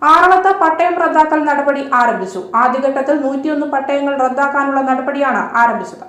ആറളത്ത് പട്ടയം റദ്ദാക്കൽ നടപടി ആരംഭിച്ചു. ആദ്യഘട്ടത്തിൽ 101 പട്ടയങ്ങൾ റദ്ദാക്കാനുള്ള നടപടിയാണ് ആരംഭിച്ചത്.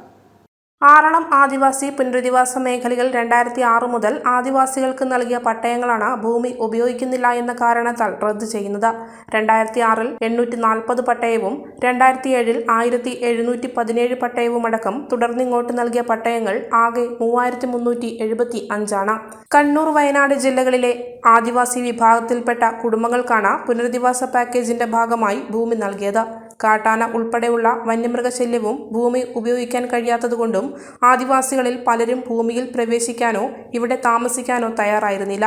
ആറളം ആദിവാസി പുനരധിവാസ മേഖലയിൽ 2006 മുതൽ ആദിവാസികൾക്ക് നൽകിയ പട്ടയങ്ങളാണ് ഭൂമി ഉപയോഗിക്കുന്നില്ല എന്ന കാരണത്താൽ റദ്ദ് ചെയ്യുന്നത്. 2006-ൽ 840 പട്ടയവും 2007-ൽ 1717 പട്ടയവുമടക്കം തുടർന്നിങ്ങോട്ട് നൽകിയ പട്ടയങ്ങൾ ആകെ 3375 ആണ്. കണ്ണൂർ, വയനാട് ജില്ലകളിലെ ആദിവാസി വിഭാഗത്തിൽപ്പെട്ട കുടുംബങ്ങൾക്കാണ് പുനരധിവാസ പാക്കേജിന്റെ ഭാഗമായി ഭൂമി നൽകിയത്. കാട്ടാന ഉൾപ്പെടെയുള്ള വന്യമൃഗശല്യവും ഭൂമി ഉപയോഗിക്കാൻ കഴിയാത്തതുകൊണ്ടും ആദിവാസികളിൽ പലരും ഭൂമിയിൽ പ്രവേശിക്കാനോ ഇവിടെ താമസിക്കാനോ തയ്യാറായിരുന്നില്ല.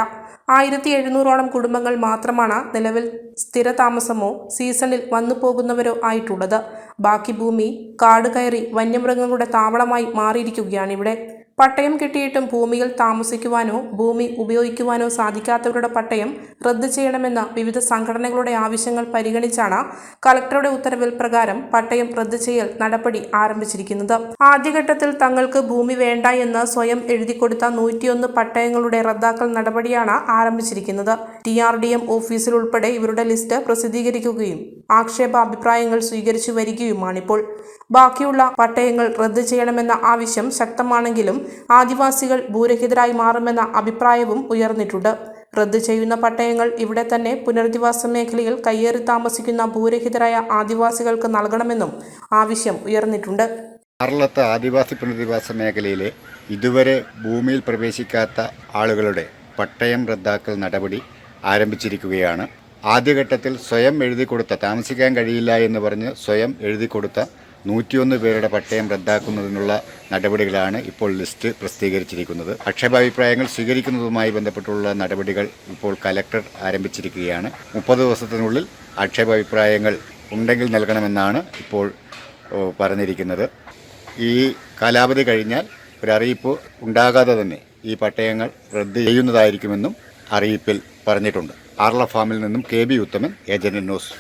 1700ഓളം കുടുംബങ്ങൾ മാത്രമാണ് നിലവിൽ സ്ഥിരതാമസമോ സീസണിൽ വന്നു പോകുന്നവരോ ആയിട്ടുള്ളത്. ബാക്കി ഭൂമി കാട് കയറി വന്യമൃഗങ്ങളുടെ താവളമായി മാറിയിരിക്കുകയാണിവിടെ. പട്ടയം കിട്ടിയിട്ടും ഭൂമിയിൽ താമസിക്കുവാനോ ഭൂമി ഉപയോഗിക്കുവാനോ സാധിക്കാത്തവരുടെ പട്ടയം റദ്ദ് ചെയ്യണമെന്ന വിവിധ സംഘടനകളുടെ ആവശ്യങ്ങൾ പരിഗണിച്ചാണ് കളക്ടറുടെ ഉത്തരവിൽ പ്രകാരം പട്ടയം റദ്ദ് ചെയ്യൽ നടപടി ആരംഭിച്ചിരിക്കുന്നത്. ആദ്യഘട്ടത്തിൽ തങ്ങൾക്ക് ഭൂമി വേണ്ട എന്ന് സ്വയം എഴുതിക്കൊടുത്ത 101 പട്ടയങ്ങളുടെ റദ്ദാക്കൽ നടപടിയാണ് ആരംഭിച്ചിരിക്കുന്നത്. TRDM ഓഫീസിൽ ഉൾപ്പെടെ ഇവരുടെ ലിസ്റ്റ് പ്രസിദ്ധീകരിക്കുകയും ആക്ഷേപാഭിപ്രായങ്ങൾ സ്വീകരിച്ചു വരികയുമാണിപ്പോൾ. ബാക്കിയുള്ള പട്ടയങ്ങൾ റദ്ദ് ചെയ്യണമെന്ന ആവശ്യം ശക്തമാണെങ്കിലും ആദിവാസികൾ ഭൂരഹിതരായി മാറുമെന്ന അഭിപ്രായവും ഉയർന്നിട്ടുണ്ട്. റദ്ദ് ചെയ്യുന്ന പട്ടയങ്ങൾ ഇവിടെ തന്നെ പുനരധിവാസ മേഖലയിൽ കയ്യേറി താമസിക്കുന്ന ഭൂരഹിതരായ ആദിവാസികൾക്ക് നൽകണമെന്നും ആവശ്യം ഉയർന്നിട്ടുണ്ട്. ആറളത്ത് ആദിവാസി പുനരധിവാസ മേഖലയിലെ ഇതുവരെ ഭൂമിയിൽ പ്രവേശിക്കാത്ത ആളുകളുടെ പട്ടയം റദ്ദാക്കൽ നടപടി ആരംഭിച്ചിരിക്കുകയാണ്. ആദ്യഘട്ടത്തിൽ സ്വയം എഴുതി കൊടുത്ത, താമസിക്കാൻ കഴിയില്ല എന്ന് പറഞ്ഞ് സ്വയം എഴുതി കൊടുത്ത 101 പേരുടെ പട്ടയം റദ്ദാക്കുന്നതിനുള്ള നടപടികളാണ് ഇപ്പോൾ ലിസ്റ്റ് പ്രസിദ്ധീകരിച്ചിരിക്കുന്നത്. ആക്ഷേപാഭിപ്രായങ്ങൾ സ്വീകരിക്കുന്നതുമായി ബന്ധപ്പെട്ടുള്ള നടപടികൾ ഇപ്പോൾ കലക്ടർ ആരംഭിച്ചിരിക്കുകയാണ്. 30 ദിവസത്തിനുള്ളിൽ ആക്ഷേപാഭിപ്രായങ്ങൾ ഉണ്ടെങ്കിൽ നൽകണമെന്നാണ് ഇപ്പോൾ പറഞ്ഞിരിക്കുന്നത്. ഈ കാലാവധി കഴിഞ്ഞാൽ ഒരറിയിപ്പ് ഉണ്ടാകാതെ തന്നെ ഈ പട്ടയങ്ങൾ റദ്ദ് ചെയ്യുന്നതായിരിക്കുമെന്നും അറിയിപ്പിൽ പറഞ്ഞിട്ടുണ്ട്. ആറള ഫാമിൽ നിന്നും KB ഉത്തമൻ, ഏജന്റ് ന്യൂസ്.